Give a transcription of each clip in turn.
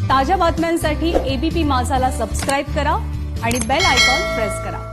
ताज्या बातम्यांसाठी ABP माझाला subscribe करा आणि बेल आयकॉन प्रेस करा।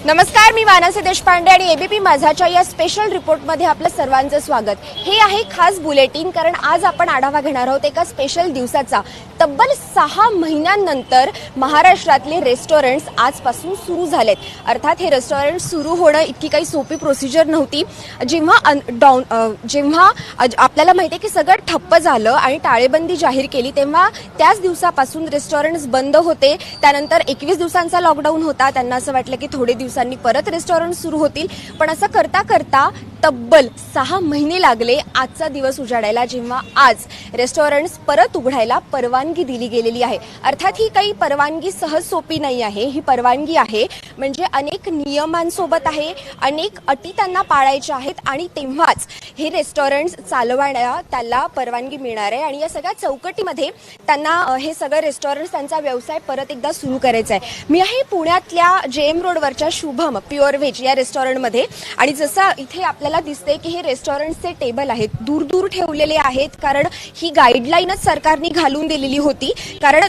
नमस्कार, मी मानसी देशपांडे आणि एबीपी माझाच्या या स्पेशल रिपोर्टमध्ये आपलं सर्वांचं स्वागत। हे आहे खास बुलेटिन, कारण आज आपण आढावा घेणार आहोत एका स्पेशल दिवसाचा। तब्बल 6 महिन्यांनंतर महाराष्ट्रातले रेस्टॉरंट्स आजपासून सुरू झालेत। अर्थात हे रेस्टॉरंट सुरू होणं इतकी काही सोपी प्रोसिजर नव्हती। जेव्हा आपल्याला माहिती आहे की सगळं ठप्प झालं आणि टाळेबंदी जाहीर केली, तेव्हा त्याच दिवसापासून रेस्टॉरंट्स बंद होते। त्यानंतर 21 दिवसांचा लॉकडाऊन होता। त्यांना असं वाटलं की थोडे दिवसांनी परत रेस्टॉरंट सुरू होतील, पण असं करता करता तब्बल 6 महिने लागले आजचा दिवस उजाडायला, जेव्हा आज रेस्टॉरंट्स परत उघडायला परवानगी दिली गेलेली आहे। अर्थात ही काही परवानगी सहज सोपी नाही आहे। ही परवानगी आहे म्हणजे अनेक नियमांसोबत आहे, अनेक अटी त्यांना पाळायच्या आहेत आणि तेव्हाच हे रेस्टॉरंट्स चालवायला त्याला परवानगी मिळणार आहे। आणि या सगळ्या चौकटीमध्ये त्यांना हे सगळे रेस्टॉरंट्स त्यांचा व्यवसाय परत एकदा सुरू करायचा आहे। मी आहे पुण्यातल्या जेएम रोडवरच्या शुभम प्युअर व्हेज या रेस्टॉरंटमध्ये, आणि जसं इथे आपल्याला दिसते की हे रेस्टॉरंट्सचे टेबल आहेत दूर दूर ठेवलेले आहेत, कारण ही गाईडलाईनच सरकारने घालून दिलेली होती। कारण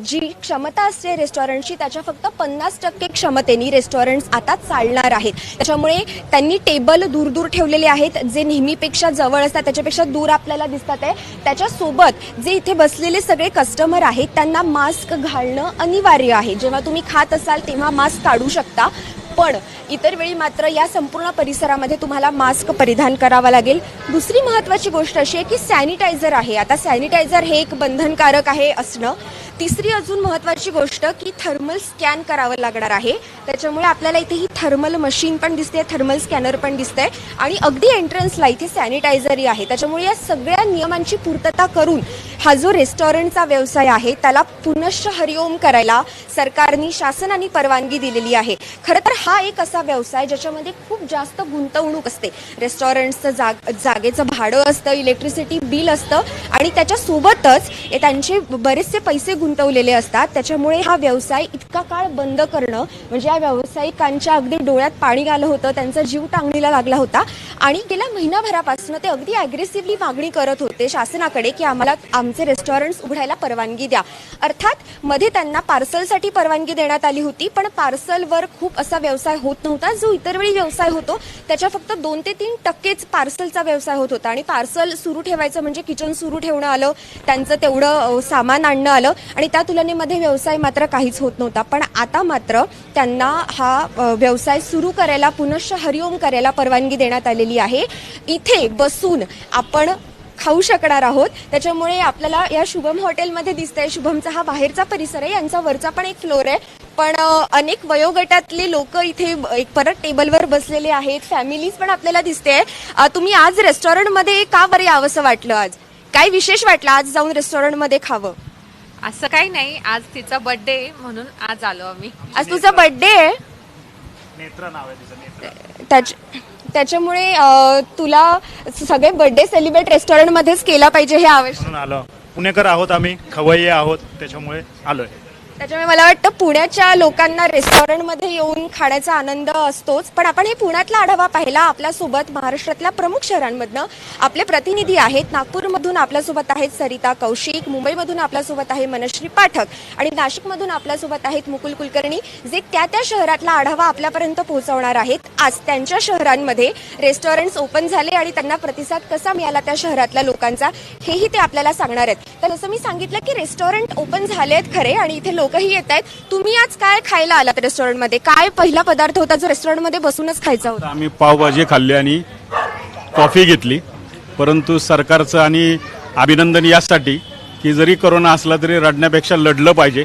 जी क्षमता असते रेस्टॉरंटची त्याच्या फक्त 50% क्षमतेने रेस्टॉरंट्स आता चालणार आहेत। त्याच्यामुळे त्यांनी टेबल दूर दूर ठेवलेले आहेत, जे नेहमीपेक्षा जवळ असतात त्याच्यापेक्षा दूर आपल्याला दिसतात आहे। त्याच्यासोबत जे इथे बसलेले सगळे कस्टमर आहेत त्यांना मास्क घालणं अनिवार्य आहे। जेव्हा तुम्ही खात असाल तेव्हा मास्क काढू शकता, पण इतर वेळी मात्र या संपूर्ण परिसरामध्ये तुम्हाला मास्क परिधान करावा लागेल। दुसरी महत्त्वाची गोष्ट अशी आहे की सॅनिटायझर आहे। आता सॅनिटायझर हे एक बंधनकारक आहे असणं। तिसरी अजून महत्त्वाची गोष्ट की थर्मल स्कॅन करावं लागणार आहे। त्याच्यामुळे आपल्याला इथे ही थर्मल मशीन पण दिसते, थर्मल स्कॅनर पण दिसतंय, आणि अगदी एंट्रन्सला इथे सॅनिटायझरही आहे। त्याच्यामुळे या सगळ्या नियमांची पूर्तता करून हा जो रेस्टॉरंटचा व्यवसाय आहे त्याला पुनश्च हरिओम करायला सरकारने शासनाने परवानगी दिलेली आहे। खरं तर हा एक असा व्यवसाय ज्याच्यामध्ये खूप जास्त गुंतवणूक असते। रेस्टॉरंट्सचं जागेचं भाडं असतं, इलेक्ट्रिसिटी बिल असतं, आणि त्याच्यासोबतच त्यांचे बरेचसे पैसे गुंतवलेले असतात। त्याच्यामुळे हा व्यवसाय इतका काळ बंद करणं म्हणजे या व्यावसायिकांच्या अगदी डोळ्यात पाणी आलं होतं, त्यांचा जीव टांगणीला लागला होता, आणि गेल्या महिनाभरापासून ते अगदी अग्रेसिव्हली मागणी करत होते शासनाकडे की आम्हाला आमचे रेस्टॉरंट्स उघडायला परवानगी द्या। अर्थात मध्ये त्यांना पार्सलसाठी परवानगी देण्यात आली होती, पण पार्सलवर खूप असा व्यवसाय होत नव्हता। जो इतर वेळी व्यवसाय होतो त्याच्या फक्त 2 ते 3% पार्सलचा व्यवसाय होत होता, आणि पार्सल सुरू ठेवायचं म्हणजे किचन सुरू ठेवणं आलं, त्यांचं तेवढं सामान आणणं आलं, आणि त्या तुलनेमध्ये व्यवसाय मात्र काहीच होत नव्हता। पण आता मात्र त्यांना हा व्यवसाय सुरू करायला पुनश्च हरिओम करायला परवानगी देण्यात आलेली आहे। इथे बसून आपण खाऊ शकणार आहोत। त्याच्यामुळे आपल्याला या शुभम हॉटेलमध्ये दिसतंय, शुभमचा हा बाहेरचा परिसर आहे, यांचा वरचा पण एक फ्लोर आहे, पण अनेक वयोगटातले लोक इथे एक परत टेबलवर बसलेले आहेत, फॅमिलीज पण आपल्याला दिसते। तुम्ही आज रेस्टॉरंटमध्ये का बरं यावंसं वाटलं? आज काय विशेष वाटलं आज जाऊन रेस्टॉरंटमध्ये खावं? असं काही नाही, आज तिचा बर्थडे म्हणून आज आलो आम्ही। आज तुझा बर्थडे आहे? नेत्रा नाव आहे तिचं, नेत्रा। त्याच्यामुळे तुला सगळे बर्थडे सेलिब्रेट रेस्टॉरंटमध्येच केला पाहिजे हे आवश्यक म्हणून आलो। पुणेकर आहोत आम्ही, खवय्ये आहोत, त्याच्यामुळे आलोय। त्याच्यामुळे मला वाटतं पुण्याच्या लोकांना रेस्टॉरंटमध्ये येऊन खाण्याचा आनंद असतोच। पण आपण हे पुण्यातला आढावा पाहिला। आपल्यासोबत महाराष्ट्रातल्या प्रमुख शहरांमधनं आपले प्रतिनिधी आहेत। नागपूरमधून आपल्यासोबत आहेत सरिता कौशिक, मुंबईमधून आपल्यासोबत आहे मनश्री पाठक, आणि नाशिकमधून आपल्यासोबत आहेत मुकुल कुलकर्णी, जे त्या शहरातला आढावा आपल्यापर्यंत पोहोचवणार आहेत। आज त्यांच्या शहरांमध्ये रेस्टॉरंट्स ओपन झाले आणि त्यांना प्रतिसाद कसा मिळाला त्या शहरातल्या लोकांचा, हेही ते आपल्याला सांगणार आहेत। तर जसं मी सांगितलं की रेस्टॉरंट ओपन झालेत खरे, आणि इथे लोकही येत आहेत। तुम्ही आज काय खायला आलात रेस्टॉरंटमध्ये? काय पहिला पदार्थ होता जो रेस्टॉरंटमध्ये बसूनच खायचा होता? आम्ही पावभाजी खाल्ली आणि कॉफी घेतली, परंतु सरकारचं आणि अभिनंदन यासाठी की जरी कोरोना असला तरी रडण्यापेक्षा लढलं पाहिजे,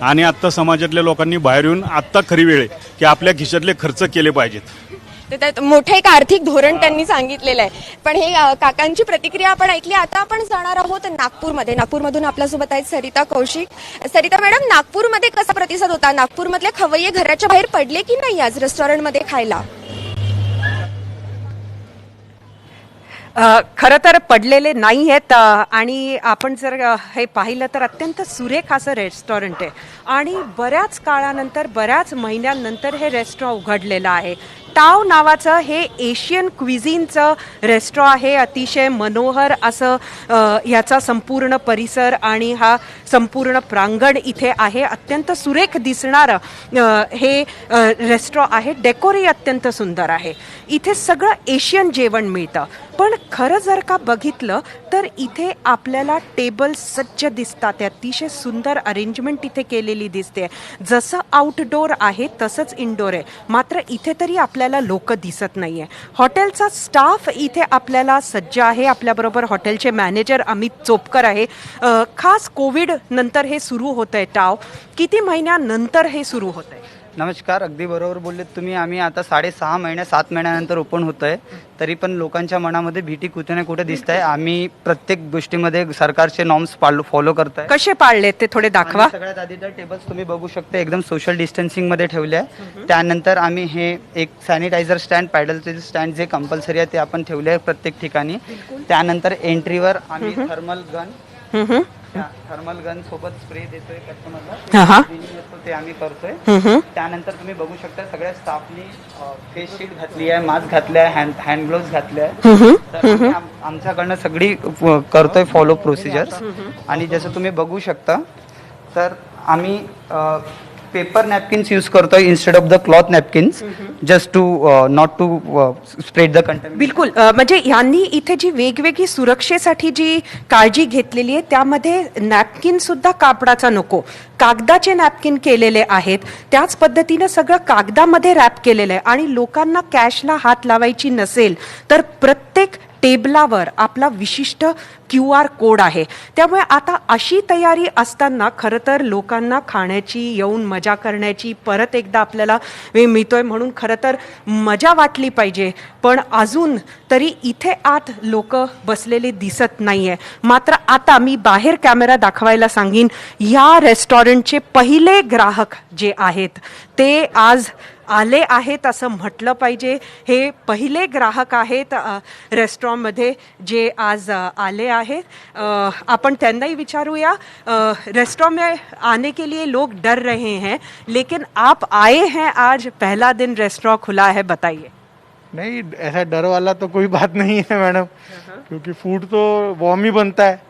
आणि आत्ता समाजातल्या लोकांनी बाहेर येऊन आत्ता खरी वेळ आहे की आपल्या खिशातले खर्च केले पाहिजेत। त्यात मोठं एक आर्थिक धोरण त्यांनी सांगितलेलं आहे। पण हे काकांची प्रतिक्रिया आपण ऐकली। आता आपण जाणार आहोत नागपूरमध्ये। नागपूरमधून आपल्यासोबत आहेत सरिता कौशिक। सरिता मॅडम, नागपूरमध्ये कसा प्रतिसाद होता? नागपूरमधले खवय्ये घराच्या बाहेर पडले की नाही आज रेस्टॉरंटमध्ये खायला? खरं तर पडलेले नाही आहेत, आणि आपण जर हे पाहिलं तर अत्यंत सुरेख असं रेस्टॉरंट आहे, आणि बऱ्याच काळानंतर बऱ्याच महिन्यांनंतर हे रेस्टॉरंट उघडलेलं आहे। टाव नावाचं हे एशियन क्विझिनचं रेस्टॉरंट आहे. अतिशय मनोहर असं ह्याचा संपूर्ण परिसर आणि हा संपूर्ण प्रांगण इथे आहे. अत्यंत सुरेख दिसणारं हे रेस्टॉरंट आहे. डेकोरही अत्यंत सुंदर आहे. इथे सगळं एशियन जेवण मिळतं. पण खरं जर का बघितलं तर इथे आपल्याला टेबल सज्ज दिसतात. अतिशय सुंदर अरेंजमेंट इथे केलेली दिसते. जसं आउटडोअर आहे तसंच इनडोअर आहे. मात्र इथे तरी आपल्याला लोक दिसत नाहीये. हॉटेलचा स्टाफ इथे आपल्याला सज्ज आहे. आपल्याबरोबर हॉटेलचे मॅनेजर अमित चोपकर आहे. खास कोविड नंतर हे सुरू होतंय टाव. किती महिन्यानंतर हे सुरू होतंय? नमस्कार, अगदी बरोबर बोललेत तुम्ही. आम्ही आता 6.5 महिने 7 महिन्यानंतर ओपन होत आहे. तरी पण लोकांच्या मनामध्ये भीती कुठे ना कुठे दिसत आहे. आम्ही प्रत्येक गोष्टीमध्ये सरकारचे नॉर्म्स फॉलो करताय. कसे पाळलेत ते थोडे दाखवा. सगळ्यात आधी तर टेबल्स तुम्ही बघू शकता एकदम सोशल डिस्टन्सिंग मध्ये ठेवले आहे. त्यानंतर आम्ही हे एक सॅनिटायझर स्टँड, पॅडलचे स्टँड जे कंपल्सरी आहे ते आपण ठेवले आहे प्रत्येक ठिकाणी. त्यानंतर एंट्रीवर आम्ही थर्मल गन सोबत स्प्रे देतोय कस्टमरला. ते आम्ही करतोय. त्यानंतर तुम्ही बघू शकता सगळ्या स्टाफनी फेस शील्ड घातली आहे, मास्क घातले आहे, हँड ग्लोव्स घातले आहे. तर आम्ही आमच्याकडनं सगळी करतोय फॉलो प्रोसिजर्स. आणि जसं तुम्ही बघू शकता तर आम्ही पेपर नॅपकिन्स यूज करतोय instead of the cloth napkins, just to not to spread the content. बिलकुल. म्हणजे यांनी इथे जी वेगवेगळी सुरक्षेसाठी जी काळजी घेतलेली आहे त्यामध्ये नॅपकिन सुद्धा कापडाचा नको, कागदाचे नॅपकिन केलेले आहेत. त्याच पद्धतीनं सगळं कागदामध्ये रॅप केलेलं आहे. आणि लोकांना कॅशला हात लावायची नसेल तर प्रत्येक टेबलावर आपला विशिष्ट QR कोड आहे. त्यामुळे आता अशी तयारी असताना खरं तर लोकांना खाण्याची, येऊन मजा करण्याची परत एकदा आपल्याला वेळ मिळतोय. म्हणून खरं तर मजा वाटली पाहिजे. पण अजून तरी इथे आत लोक बसलेले दिसत नाहीये. मात्र आता मी बाहेर कॅमेरा दाखवायला सांगीन. या रेस्टॉरंटचे पहिले ग्राहक जे आहेत ते आज आले आहेत असं म्हटलं पाहिजे. हे पहिले ग्राहक आहेत रेस्टॉरंटमध्ये जे आज आले आहेत. आपण त्यांनाही विचारूया. रेस्टोरेंट में आने के लिए लोग डर रहे हैं, लेकिन आप आए हैं, आज पहला दिन रेस्टोरेंट खुला है, बताइए. नहीं, ऐसा डर वाला तो कोई बात नहीं है मैडम, क्योंकि फूड तो वार्म ही बनता है,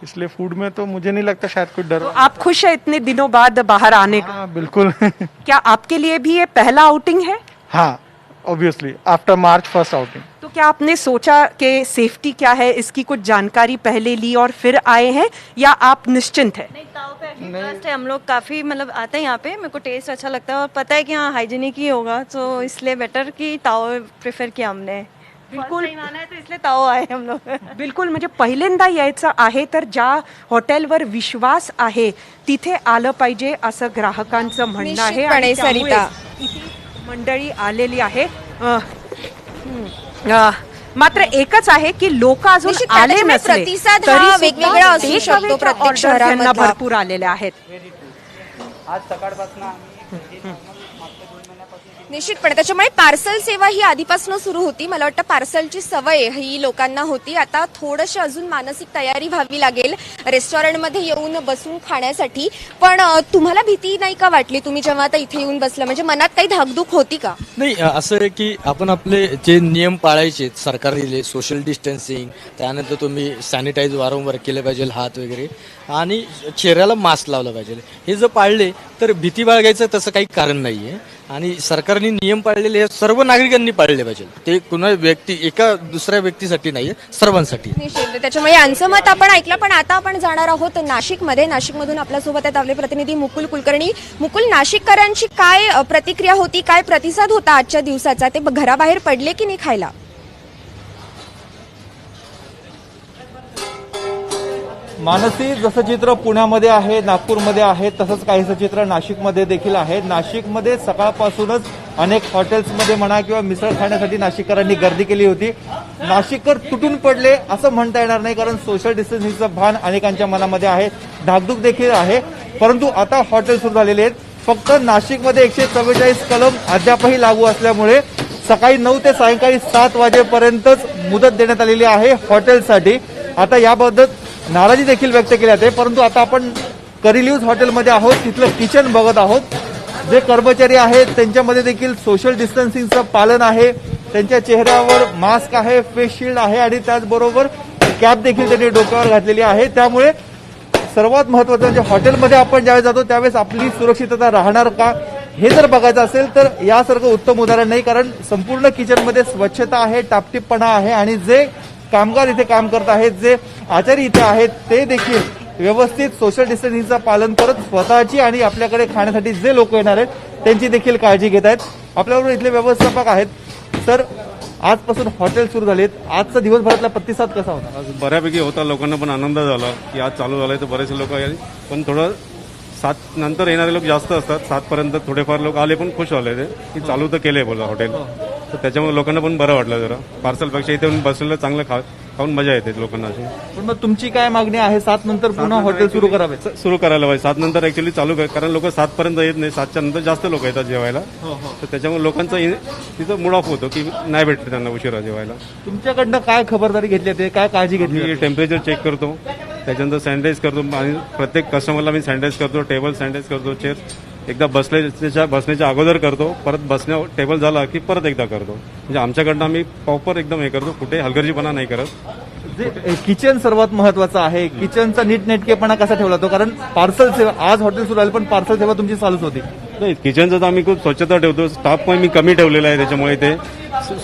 इसलिए फूड में तो मुझे नहीं लगता शायद कोई डर. तो आप खुश है इतने दिनों बाद बाहर आने का? हाँ बिल्कुल. क्या आपके लिए भी ये पहला आउटिंग है? हाँ, obviously after March first outing. तो क्या आपने सोचा कि सेफ्टी क्या है, इसकी कुछ जानकारी पहले ली और फिर आए हैं, या आप निश्चिंत हैं? नहीं, ताव पे ट्रस्ट है. हम लोग काफ़ी मतलब आते हैं यहाँ पे. मेरे को टेस्ट अच्छा लगता है और पता है कि हाँ हाइजीनिक ही होगा, तो इसलिए बेटर कि ताव प्रेफर किया हमने. बिल्कुल आना है तो इसलिए ताव आए हम लोग. बिलकुल. म्हणजे पहिल्यांदा यायचं आहे तर ज्या हॉटेलवर विश्वास आहे तिथे आलं पाहिजे असं ग्राहकांचं म्हणणं आहे. आणि निश्चितपणे त्यामुळेच सरिता. इथे मंडळी आलेली आहे. मात्र एकच आहे की लोक अजून निश्चितपणे आले त्याच्यामुळे नसले प्रतिसाद तरी हा सुद्धा वेगवेगळा असू takeaway शकतो च्या प्रत्येक orders यांना शहरामधला. भरपूर आलेले आहेत. आज सकाळपासून निश्चितपणे त्याच्यामुळे पार्सल सेवा ही आधीपासून सुरू होती. मला वाटतं पार्सलची सवय ही लोकांना होती. आता थोडीशी अजून मानसिक तयारी व्हावी लागेल रेस्टॉरंटमध्ये येऊन बसून खाण्यासाठी. पण तुम्हाला भीती नाही का वाटली तुम्ही जेव्हा आता इथे येऊन बसला? म्हणजे मनात काही धाकधूक होती का? नाही, असं आहे की आपण आपले जे नियम पाळायचे सरकार दिले, सोशल डिस्टन्सिंग, त्यानंतर तुम्ही सॅनिटाईज वारंवार केले पाहिजे, हात वगैरे, आणि चेहऱ्याला मास्क लावला पाहिजे. हे जर पाळले तर भीती बाळगायचं तसं काही कारण नाही आहे. आणि सरकारने नियम पाळलेले सर्व नागरिकांनी पाळले पाहिजे. ते कुणा व्यक्ती, एका दुसऱ्या व्यक्तीसाठी नाही, सर्वांसाठी. निश्चित. त्याच्यामुळे यांचं मत आपण ऐकलं. पण आता आपण जाणार आहोत नाशिकमध्ये. नाशिकमधून आपल्यासोबत आहेत आपले प्रतिनिधी मुकुल कुलकर्णी. मुकुल, नाशिककरांची काय प्रतिक्रिया होती, काय प्रतिसाद होता आजच्या दिवसाचा? ते घराबाहेर पडले की नाही खायला? मानसी, जसं चित्र पुण्यामध्ये आहे, नागपूरमध्ये आहे, तसंच काहीसं चित्र नाशिकमध्ये देखील आहे. नाशिकमध्ये सकाळपासूनच अनेक हॉटेल्समध्ये म्हणा किंवा मिसळ खाण्यासाठी नाशिककरांनी गर्दी केली होती. नाशिककर तुटून पडले असं म्हणता येणार नाही, कारण सोशल डिस्टन्सिंगचं भान अनेकांच्या मनामध्ये आहे, धाकधूक देखील आहे. परंतु आता हॉटेल सुरू झालेले आहेत. फक्त नाशिकमध्ये 144 कलम अद्यापही लागू असल्यामुळे सकाळी 9 ते सायंकाळी 7 वाजेपर्यंतच मुदत देण्यात आलेली आहे हॉटेलसाठी. आता याबाबत नाराजी देखील व्यक्त केली जाते. परंतु आता आपण करिलिव्ज हॉटेलमध्ये आहोत, तिथलं किचन बघत आहोत. जे कर्मचारी आहेत त्यांच्यामध्ये देखील सोशल डिस्टन्सिंगचं पालन आहे, त्यांच्या चेहऱ्यावर मास्क आहे, फेस शिल्ड आहे आणि त्याचबरोबर कॅप देखील त्यांनी डोक्यावर घातलेली आहे. त्यामुळे सर्वात महत्वाचं म्हणजे हॉटेलमध्ये आपण ज्यावेळेस जातो त्यावेळेस आपली सुरक्षितता राहणार का हे जर बघायचं असेल तर यासारखं उत्तम उदाहरण नाही, कारण संपूर्ण किचनमध्ये स्वच्छता आहे, टापटीपपणा आहे आणि जे कामगार इथे काम करत आहेत, जे आचारी इथे आहेत ते देखील व्यवस्थित सोशल डिस्टन्सिंगचं पालन करत स्वतःची आणि आपल्याकडे खाण्यासाठी जे लोक येणार आहेत त्यांची देखील काळजी घेत आहेत. आपल्याबरोबर इथले व्यवस्थापक आहेत. सर, आजपासून हॉटेल सुरू झालेत, आजचा दिवसभरातला प्रतिसाद कसा होता? आज बऱ्यापैकी होता, लोकांना पण आनंद झाला की आज चालू झालंय तर बरेचसे लोक आले, पण थोडं 7 नंतर येणारे लोक जास्त असतात. 7 पर्यंत थोडेफार लोक आले पण खुश झाले ते की चालू तर केलंय बोला हॉटेल, तर त्याच्यामुळे लोकांना पण बरं वाटलं. जरा पार्सलपेक्षा इथे बसलेलं चांगलं खाऊन मजा येते लोकांना अशी. पण मग तुमची काय मागणी आहे? 7 नंतर पुन्हा हॉटेल सुरू करावे? सुरू करायला पाहिजे. 7 नंतर ऍक्च्युली चालू कारण लोक 7 पर्यंत येत नाही, 7च्या नंतर जास्त लोक येतात जेवायला, तर त्याच्यामुळे लोकांचा तिथं मूड ऑफ होतो की नाही भेटते त्यांना उशिरा जेवायला. तुमच्याकडनं काय खबरदारी घेतली जाते, काय काळजी घेतली? मी टेम्परेचर चेक करतो, त्याच्यानंतर सॅनिटाईज करतो आणि प्रत्येक कस्टमरला मी सॅनिटाईज करतो, टेबल सॅनिटाईज करतो, चेअर एकदा बसण्याच्या अगोदर करतो, परत टेबल झाला की परत एकदा करतो. म्हणजे आमच्याकडनं आम्ही प्रॉपर एकदम हे करतो, कुठे हलगर्जीपणा नाही करत. किचन सर्वात महत्वाचं आहे. किचनचा नीटनेटकेपणा कसा ठेवला तो? कारण पार्सल सेवा, आज हॉटेल सुरू झालं पण पार्सल सेवा तुमची चालूच होती. नाही, किचनचं तर आम्ही खूप स्वच्छता ठेवतो. स्टाफ पण मी कमी ठेवलेला आहे, त्याच्यामुळे ते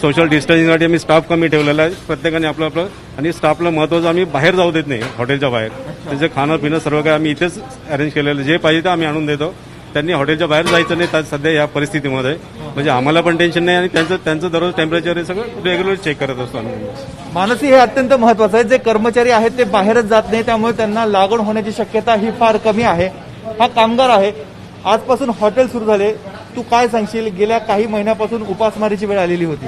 सोशल डिस्टन्सिंगसाठी आम्ही स्टाफ कमी ठेवलेला आहे. प्रत्येकाने आपलं आपलं, आणि स्टाफला महत्वाचं आम्ही बाहेर जाऊ देत नाही हॉटेलच्या बाहेर. त्यांचं खाणं पिणं सर्व काही आम्ही इथेच अरेंज केलेलं, जे पाहिजे ते आम्ही आणून देतो. त्यांनी हॉटेलच्या बाहेर जायचं नाही सध्या या परिस्थितीमध्ये, म्हणजे आम्हाला पण टेन्शन नाही आणि त्यांचं दररोज टेम्परेचर हे सगळं रेग्युलर चेक करत असतो आम्ही. मानसी, हे अत्यंत महत्वाचं आहे. जे कर्मचारी आहेत ते बाहेरच जात नाही, त्यामुळे त्यांना लागण होण्याची शक्यता ही फार कमी आहे. हा कामगार आहे. आजपासून हॉटेल सुरू झाले, तू काय सांगशील? गेल्या काही महिन्यापासून उपासमारीची वेळ आलेली होती.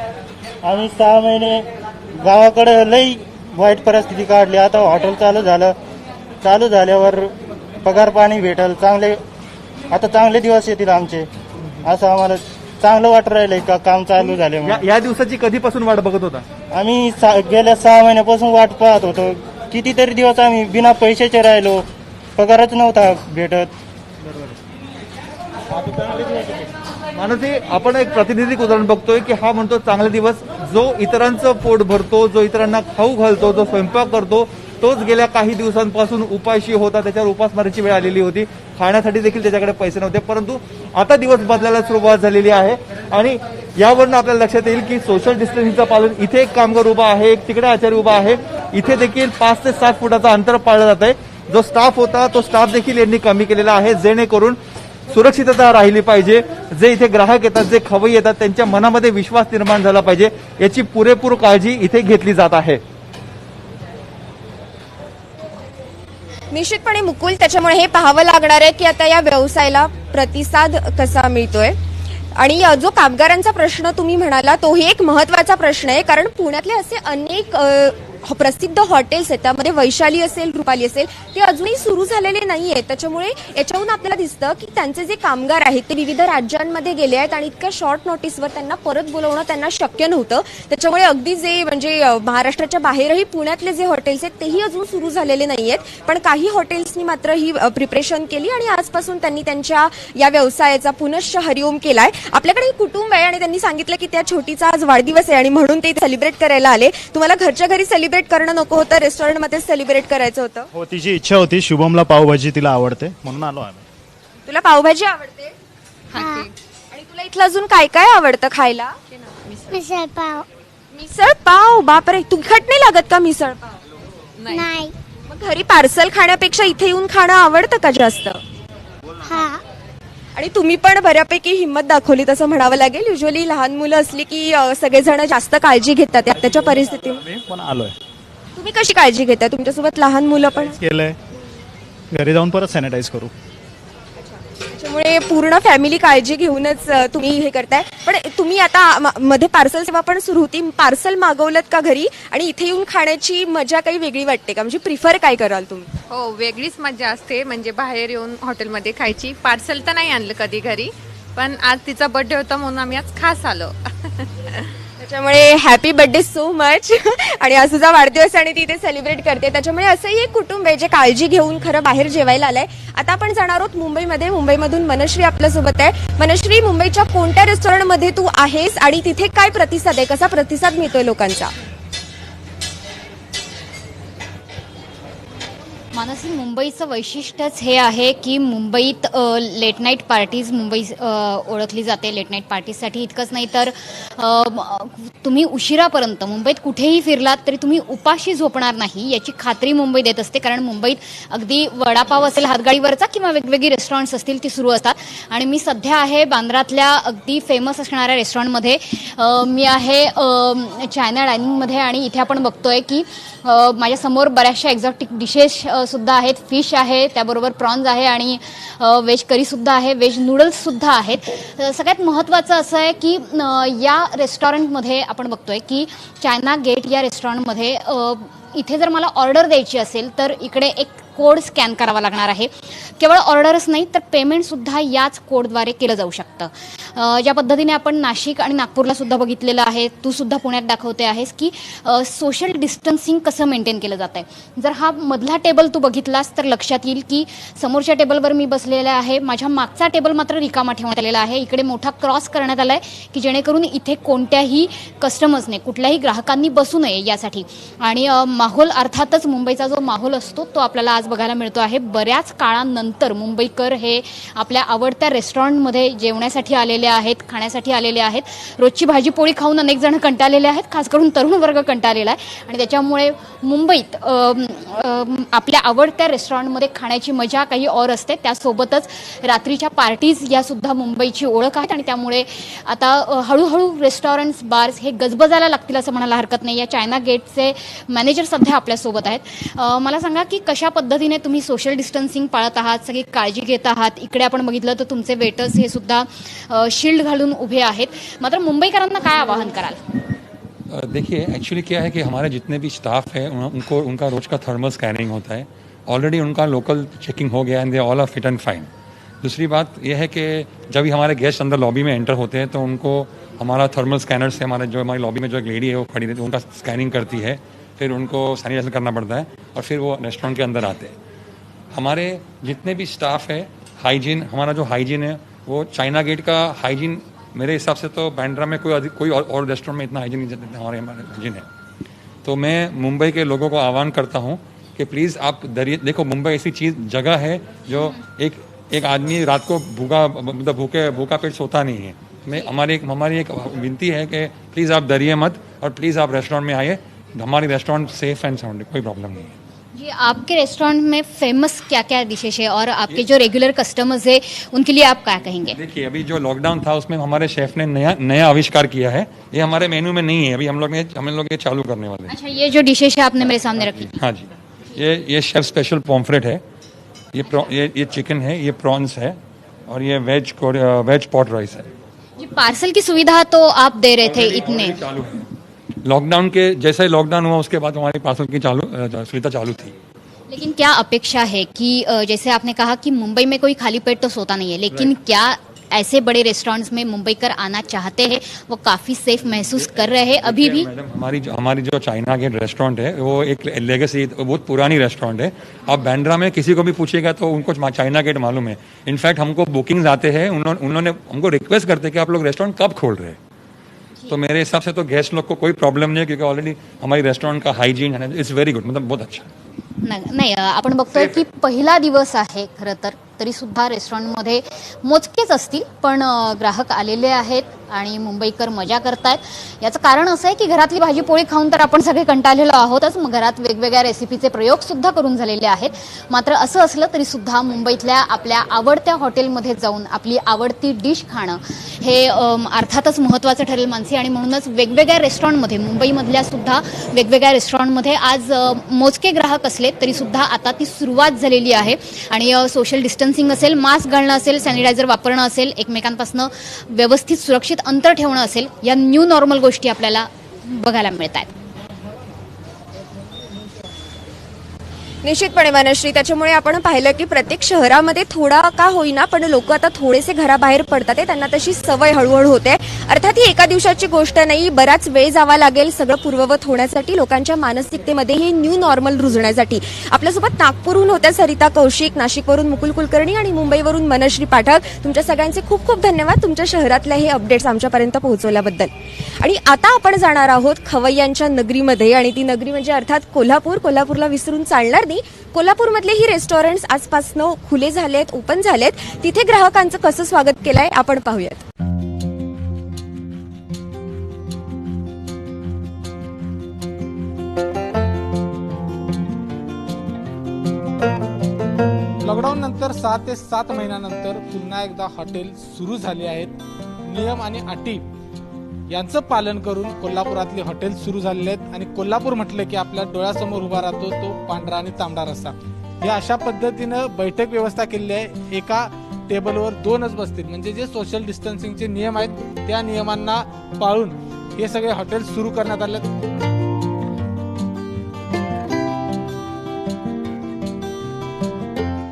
आम्ही 6 महिने गावाकडे लई वाईट परिस्थिती काढली. आता हॉटेल चालू झाल्यावर पगार पाणी भेटल, आता चांगले दिवस येतील आमचे, असं आम्हाला चांगलं वाटत राहिलंय का काम चालू झाल्यामुळे. या दिवसाची कधीपासून वाट बघत होता? आम्ही गेल्या 6 महिन्यापासून वाट पाहत होतो. कितीतरी दिवस आम्ही बिना पैशाचे राहिलो, पगारच नव्हता भेटत. मानसी, आपण एक प्रातिनिधिक उदाहरण बघतोय की हा म्हणतो चांगले दिवस. जो इतरांचं पोट भरतो, जो इतरांना खाऊ घालतो, जो स्वयंपाक करतो, तोच गेल्या काही दिवसांपासून उपाशी होता. त्याच्यावर उपासमारीची वेळ आलेली होती. खाण्यासाठी देखील त्याच्याकडे पैसे नव्हते. परंतु आता दिवस बदलायला सुरुवात झालेली आहे आणि यावरून आपल्याला लक्षात येईल की सोशल डिस्टन्सिंगचं पालन. इथे एक कामगार उभा आहे, एक तिकडे आचारी उभा आहे. इथे देखील 5 ते 7 फुटाचं अंतर पाळलं जात आहे. जो स्टाफ होता तो स्टाफ देखील यांनी कमी केलेला आहे, जेणेकरून सुरक्षितता राहिली पाहिजे. जे इथे ग्राहक येतात, जे खवय्ये येतात, त्यांच्या मनामध्ये विश्वास निर्माण झाला पाहिजे, याची पुरेपूर काळजी इथे घेतली जात आहे. निश्चितपणे मुकुल, त्याच्यामुळे हे पाहावं लागणार आहे की आता या व्यवसायाला प्रतिसाद कसा मिळतोय. आणि जो कामगारांचा प्रश्न तुम्ही म्हणाला तोही एक महत्वाचा प्रश्न आहे, कारण पुण्यातले असे अनेक प्रसिद्ध हॉटेल्स आहेत, त्यामध्ये वैशाली असेल, रुपाली असेल, ते अजूनही सुरू झालेले नाही आहेत. त्याच्यामुळे याच्याहून आपल्याला दिसतं की त्यांचे जे कामगार आहेत ते विविध राज्यांमध्ये गेले आहेत आणि इतक्या शॉर्ट नोटीसवर त्यांना परत बोलवणं त्यांना शक्य नव्हतं. त्याच्यामुळे अगदी जे म्हणजे महाराष्ट्राच्या बाहेरही पुण्यातले जे हॉटेल्स आहेत तेही अजून सुरू झालेले नाही आहेत. पण काही हॉटेल्सनी मात्र ही प्रिपरेशन केली आणि आजपासून त्यांनी त्यांच्या या व्यवसायाचा पुनश्च हरिओम केलाय. आपल्याकडे कुटुंब आहे आणि त्यांनी सांगितलं की त्या छोटीचा आज वाढदिवस आहे आणि म्हणून ते सेलिब्रेट करायला आले. तुम्हाला घरच्या घरी सेलिब्रेट करणं नको होतं, रेस्टॉरंटमध्ये सेलिब्रेट करायचं होतं? हो, तिची इच्छा होती. शुभमला पावभाजी तिला आवडते म्हणून आलो आम्ही. तुला पावभाजी आवडते? आणि तुला इथलं अजून काय काय आवडतं खायला? मिसळ पाव. मिसळ पाव? बापरे, तिखट नाही लागत का मिसळ पाव? नाही. मग घरी पार्सल खाण्यापेक्षा इथे येऊन खाणं आवडतं का जास्त? हा. आणि तुम्ही पण बऱ्यापैकी हिंमत दाखवली तसं म्हणावं लागेल. युजली लहान मुलं असली की सगळेजण जास्त काळजी घेतात त्याच्या परिस्थितीत. मी पण आलोय. तुम्ही कशी काळजी घेता? तुमच्यासोबत लहान मुलं पण? केलंय, घरी जाऊन परत सॅनिटाईज करू. त्याच्यामुळे पूर्ण फॅमिली काळजी घेऊनच तुम्ही हे करताय. पण तुम्ही आता मध्ये पार्सल सेवा पण सुरू होती, पार्सल मागवलं का घरी? आणि इथे येऊन खाण्याची मजा काही वेगळी वाटते का? म्हणजे प्रिफर काय कराल तुम्ही? हो, वेगळीच मजा असते. म्हणजे बाहेर येऊन हॉटेलमध्ये खायची. पार्सल तर नाही आणलं कधी घरी, पण आज तिचा बर्थडे होता म्हणून आम्ही आज खास आलो. त्याच्यामुळे हॅपी बर्थडे सो मच. आणि आज तुझा वाढदिवस आणि ती इथे सेलिब्रेट करते, त्याच्यामुळे असंही एक कुटुंब आहे जे काळजी घेऊन खरं बाहेर जेवायला आलंय. आता आपण जाणार आहोत मुंबईमध्ये. मुंबईमधून मनश्री आपल्यासोबत आहे. मनश्री, मुंबईच्या कोणत्या रेस्टॉरंटमध्ये तू आहेस आणि तिथे काय प्रतिसाद आहे, कसा प्रतिसाद मिळतोय लोकांचा? मानसी, मुंबईचं वैशिष्ट्यच हे आहे की मुंबईत लेट नाईट पार्टीज मुंबई ओळखली जाते लेट नाईट पार्टीजसाठी. इतकंच नाही तर तुम्ही उशिरापर्यंत मुंबईत कुठेही फिरलात तरी तुम्ही उपाशी झोपणार नाही याची खात्री मुंबई देत असते. कारण मुंबईत अगदी वडापाव असेल हातगाडीवरचा किंवा वेगवेगळी रेस्टॉरंट्स असतील ती सुरू असतात. आणि मी सध्या आहे बांद्रातल्या अगदी फेमस असणाऱ्या रेस्टॉरंटमध्ये. मी आहे चायना डायनिंगमध्ये आणि इथे आपण बघतोय की माझ्यासमोर बऱ्याचशा एक्झॉटिक डिशेस सुद्धा आहेत. फिश आहे, त्याबरोबर प्रॉन्स आहे आणि व्हेज करीसुद्धा आहे, व्हेज नूडल्ससुद्धा आहेत. सगळ्यात महत्त्वाचं असं आहे की या रेस्टॉरंटमध्ये आपण बघतोय की चायना गेट या रेस्टॉरंटमध्ये इथे जर मला ऑर्डर द्यायची असेल तर इकडे एक कोड स्कॅन करावा लागणार आहे. केवळ ऑर्डरच नाही तर पेमेंटसुद्धा याच कोडद्वारे केलं जाऊ शकतं. ज्या पद्धतीने आपण नाशिक आणि नागपूरला सुद्धा बघितलेलं आहे, तू सुद्धा पुण्यात दाखवते आहेस की सोशल डिस्टन्सिंग कसं मेंटेन केलं जात आहे. जर हा मधला टेबल तू बघितलास तर लक्षात येईल की समोरच्या टेबलवर मी बसलेला आहे, माझ्या मागचा टेबल मात्र रिकामा ठेवण्यात आलेला आहे. इकडे मोठा क्रॉस करण्यात आला आहे की जेणेकरून इथे कोणत्याही कस्टमर्सने कुठल्याही ग्राहकांनी बसू नये यासाठी. आणि माहोल अर्थातच मुंबईचा जो माहोल असतो तो आपल्याला आज बघायला मिळतो आहे. बऱ्याच काळानंतर मुंबईकर हे आपल्या आवडत्या रेस्टॉरंटमध्ये जेवण्यासाठी आलेले आहेत, खाण्यासाठी आलेले आहेत. रोजची भाजी पोळी खाऊन अनेक जण कंटाळलेले आहेत, खास करून तरुण वर्ग कंटाळलेला आहे. आणि त्याच्यामुळे मुंबईत आपल्या आवडत्या रेस्टॉरंटमध्ये खाण्याची मजा काही और असते. त्यासोबतच रात्रीच्या पार्टीज या सुद्धा मुंबईची ओळख आहेत. आणि त्यामुळे आता हळूहळू रेस्टॉरंट्स बार्स हे गजबजायला लागतील असं म्हणायला हरकत नाही. या चायना गेटचे मॅनेजर सध्या आपल्यासोबत आहेत. मला सांगा की कशा पद्धतीने तुम्ही सोशल डिस्टन्सिंग पाळत आहात, सगळी काळजी घेत आहात. इकडे आपण बघितलं तर तुमचे वेटर्स हे सुद्धा शील्ड घालून उभे आहेत. मात्र मुंबईकरांना काय आवाहन कराल? देखिए, एक्चुअली क्या है कि हमारे जितने भी स्टाफ है उनको उनका रोज का थर्मल स्कैनिंग होता है. ऑलरेडी उनका लोकल चेकिंग हो गया and they all are fit and fine. दूसरी बात यह है कि जब भी हमारे गेस्ट अंदर लॉबी में एंटर होते हैं तो उनको हमारा थर्मल स्कैनर से हमारी लॉबी में जो एक लेडी है वो खड़ी रहती है, उनका स्कैनिंग करती है. फिर उनको सैनिटाइजर करना पड़ता है और फिर वो रेस्टोरेंट के अंदर आते हैं. हमारे जितने भी स्टाफ है, हाइजीन, हमारा जो हाइजीन है वो चाइना गेट का हाइजीन मेरे हिसाब से तो बांद्रा में कोई और रेस्टोरेंट में इतना हाइजीन नहीं, हमारे हाइजीन है. तो मैं मुंबई के लोगों को आह्वान करता हूँ कि प्लीज़ आप देखो, मुंबई ऐसी जगह है जो एक आदमी रात को भूखा पेट सोता नहीं है. हमारी एक विनती है कि प्लीज़ आप डरिए मत और प्लीज़ आप रेस्टोरेंट में आइए. हमारी रेस्टोरेंट सेफ एंड साउंड, कोई प्रॉब्लम नहीं है. जी, आपके रेस्टोरेंट में फेमस क्या क्या डिशेज है और आपके जो रेगुलर कस्टमर्स है उनके लिए आप क्या कहेंगे? देखिए, अभी जो लॉकडाउन था उसमें हमारे शेफ ने नया आविष्कार किया है. ये हमारे मेन्यू में नहीं है, अभी हम लोग ये चालू करने वाले हैं. अच्छा, ये जो डिशेज है आपने मेरे सामने रखी? हाँ जी, ये शेफ स्पेशल पॉम्फ्रेट है, ये चिकन है, ये प्रॉन्स है और ये वेज पॉट राइस है. जी, पार्सल की सुविधा तो आप दे रहे थे इतने चालू है. लॉकडाउन के जैसे ही लॉकडाउन हुआ उसके बाद हमारी पार्सल की सुविधा चालू थी. लेकिन क्या अपेक्षा है कि जैसे आपने कहा कि मुंबई में कोई खाली पेट तो सोता नहीं है, लेकिन क्या ऐसे बड़े रेस्टोरेंट्स में मुंबईकर आना चाहते हैं, वो काफ़ी सेफ महसूस कर रहे हैं अभी भी? मैडम, हमारी जो चाइना गेट रेस्टोरेंट है वो एक लेगेसी, बहुत पुरानी रेस्टोरेंट है. आप बांद्रा में किसी को भी पूछिएगा तो उनको चाइना गेट मालूम है. इनफैक्ट हमको बुकिंग्स आते हैं, उन्होंने हमको रिक्वेस्ट करते हैं कि आप लोग रेस्टोरेंट कब खोल रहे हैं. तो मेरे हिसाब से तो गेस्ट लोग को कोई प्रॉब्लम नहीं है क्योंकि ऑलरेडी हमारी रेस्टोरेंट का हाइजीन है, इट्स वेरी गुड, मतलब बहुत अच्छा. नाही, आपण बघतोय की पहिला दिवस आहे खरं तर, तरी सुद्धा रेस्टॉरंटमध्ये मोजकेच असतील पण ग्राहक आलेले आहेत आणि मुंबईकर मजा करतायत. याचं कारण असं आहे की घरातली भाजी पोळी खाऊन तर आपण सगळे कंटाळलेलो आहोतच, मग घरात वेगवेगळ्या रेसिपीचे प्रयोग सुद्धा करून झालेले आहेत. मात्र असं असलं तरी सुद्धा मुंबईतल्या आपल्या आवडत्या हॉटेलमध्ये जाऊन आपली आवडती डिश खाणं हे अर्थातच महत्त्वाचं ठरेल मानसी. आणि म्हणूनच वेगवेगळ्या रेस्टॉरंटमध्ये, मुंबईमधल्या सुद्धा वेगवेगळ्या रेस्टॉरंटमध्ये आज मोजके ग्राहक असले तरी सुद्धा आता ती सुरुवात झालेली आहे. आणि सोशल डिस्टन्सिंग असेल, मास्क घालणं असेल, सॅनिटायझर वापरणं असेल, एकमेकांपासून व्यवस्थित सुरक्षित अंतर ठेवणं असेल, या न्यू नॉर्मल गोष्टी आपल्याला बघायला मिळत आहेत. निश्चितपणे मनश्री, त्याच्यामुळे आपण पाहिलं की प्रत्येक शहरामध्ये थोडा का होईना पण लोक आता थोडेसे घराबाहेर पडतात आहे, त्यांना तशी सवय हळूहळू होते. अर्थात ही एका दिवसाची गोष्ट नाही, बराच वेळ जावा लागेल सगळं पूर्ववत होण्यासाठी, लोकांच्या मानसिकतेमध्ये हे न्यू नॉर्मल रुजण्यासाठी. आपल्यासोबत नागपूरहून होत्या सरिता कौशिक, नाशिकवरून मुकुल कुलकर्णी आणि मुंबईवरून मनश्री पाठक. तुमच्या सगळ्यांचे खूप खूप धन्यवाद तुमच्या शहरातल्या हे अपडेट्स आमच्यापर्यंत पोहोचवल्याबद्दल. आणि आता आपण जाणार आहोत खवय्यांच्या नगरीमध्ये, आणि ती नगरी म्हणजे अर्थात कोल्हापूर. कोल्हापूरला विसरून चालणार नाही. कोल्हापूरमधले ही रेस्टॉरंट्स आजपासून खुले झालेत, ओपन झालेत. तिथे ग्राहकांचं कसं स्वागत केलंय आपण पाहूयात. लॉकडाऊन नंतर 6 ते 7 महिन्यानंतर पुन्हा एकदा हॉटेल सुरू झाली आहेत. नियम आणि अटी यांचं पालन करून कोल्हापुरातले हॉटेल सुरू झालेले आहेत. आणि कोल्हापूर म्हटलं की आपल्या डोळ्यासमोर उभा राहतो तो पांढरा आणि तांबडा रस्सा. या अशा पद्धतीनं बैठक व्यवस्था केलेली आहे. एका टेबलवर 2च बसतील, म्हणजे जे सोशल डिस्टन्सिंगचे नियम आहेत त्या नियमांना पाळून हे सगळे हॉटेल सुरू करण्यात आले.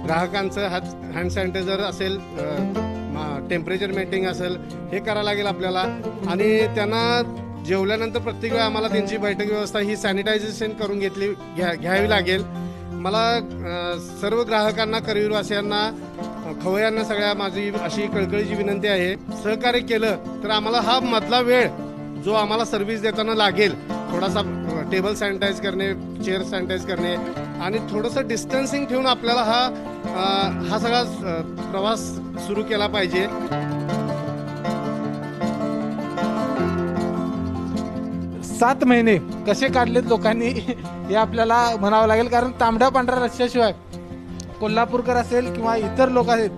ग्राहकांचं हँड सॅनिटायझर असेल, टेम्परेचर मेंटेन असेल, हे करायला लागेल आपल्याला. आणि त्यांना जेवल्यानंतर प्रत्येक वेळा आम्हाला त्यांची बैठक व्यवस्था ही सॅनिटायझेशन करून घ्यावी लागेल. मला सर्व ग्राहकांना, करवीरवासियांना, खवय्यांना सगळ्या माझी अशी कळकळीची विनंती आहे, सहकार्य केलं तर आम्हाला हा मधला वेळ जो आम्हाला सर्व्हिस देताना लागेल, थोडासा टेबल सॅनिटाईज करणे, चेअर सॅनिटाईज करणे आणि थोडंसं डिस्टन्सिंग ठेवून आपल्याला हा सगळा प्रवास सुरू केला पाहिजे. सात महिने कसे काढलेत लोकांनी हे आपल्याला म्हणावं लागेल, कारण तांबड्या पांढऱ्या रस्त्याशिवाय कोल्हापूरकर असेल किंवा इतर लोक आहेत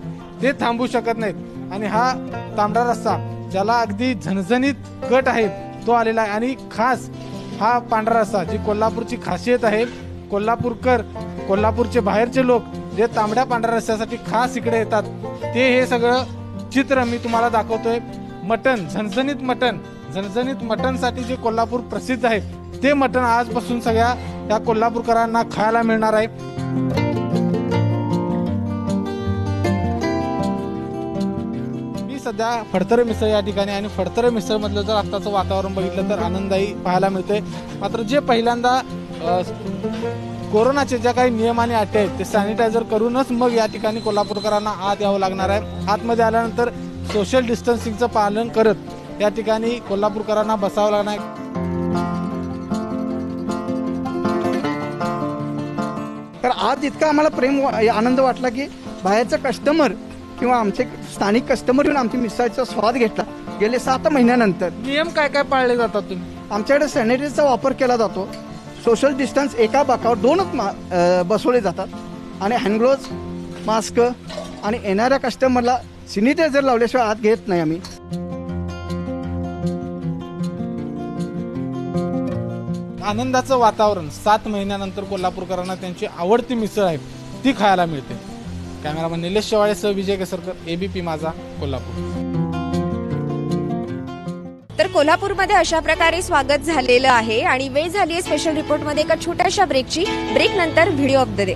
ते थांबू शकत नाहीत. आणि हा तांबडा रस्सा ज्याला अगदी झणझणीत कट आहे तो आलेला आहे. आणि खास हा पांढरा रस्सा जी कोल्हापूरची खासियत आहे, कोल्हापूरकर, कोल्हापूरचे बाहेरचे लोक जे तांबड्या पांढऱ्या रस्त्यासाठी खास इकडे येतात, ते हे सगळं चित्र मी तुम्हाला दाखवतोय. मटण, झणझणीत मटण, झणझणीत मटणसाठी जे कोल्हापूर प्रसिद्ध आहे ते मटण आजपासून सगळ्या या कोल्हापूरकरांना खायला मिळणार आहे. मी सध्या फडतरे मिसळ या ठिकाणी, आणि फडतरे मिसळ मधलं जर आताचं वातावरण बघितलं तर आनंददायी पाहायला मिळते. मात्र जे पहिल्यांदा कोरोनाचे ज्या काही नियम आणि अटी आहेत ते सॅनिटायझर करूनच मग या ठिकाणी कोल्हापूरकरांना आत यावं लागणार आहे. आतमध्ये आल्यानंतर सोशल डिस्टन्सिंगचं पालन करत या ठिकाणी कोल्हापूरकरांना बसावं लागणार आहे. तर आज इतका आम्हाला आनंद वाटला की बाहेरचा कस्टमर किंवा आमचे स्थानिक कस्टमर येऊन आमची मिसळचा स्वाद घेतला गेले 7 महिन्यानंतर. नियम काय काय पाळले जातात तुम्ही? आमच्याकडे सॅनिटायझरचा वापर केला जातो. सोशल डिस्टन्स एका बाकावर 2च बसवले जातात. आणि हँडग्लोव्ज, मास्क आणि येणाऱ्या कस्टमरला सॅनिटायझर लावल्याशिवाय आत घेत नाही आम्ही. आनंदाचं वातावरण 7 महिन्यानंतर कोल्हापूरकरांना त्यांची आवडती मिसळ आहे ती खायला मिळते. कॅमेरामन निलेश शेवाळेसह विजय केसरकर, एबीपी माझा, कोल्हापूर. तर कोल्हापूरमध्ये अशा प्रकारे स्वागत झालेलं आहे. आणि वेळ झाली आहे स्पेशल रिपोर्टमध्ये एका छोट्याशा ब्रेकची. ब्रेक नंतर व्हिडिओ ऑफ द डे.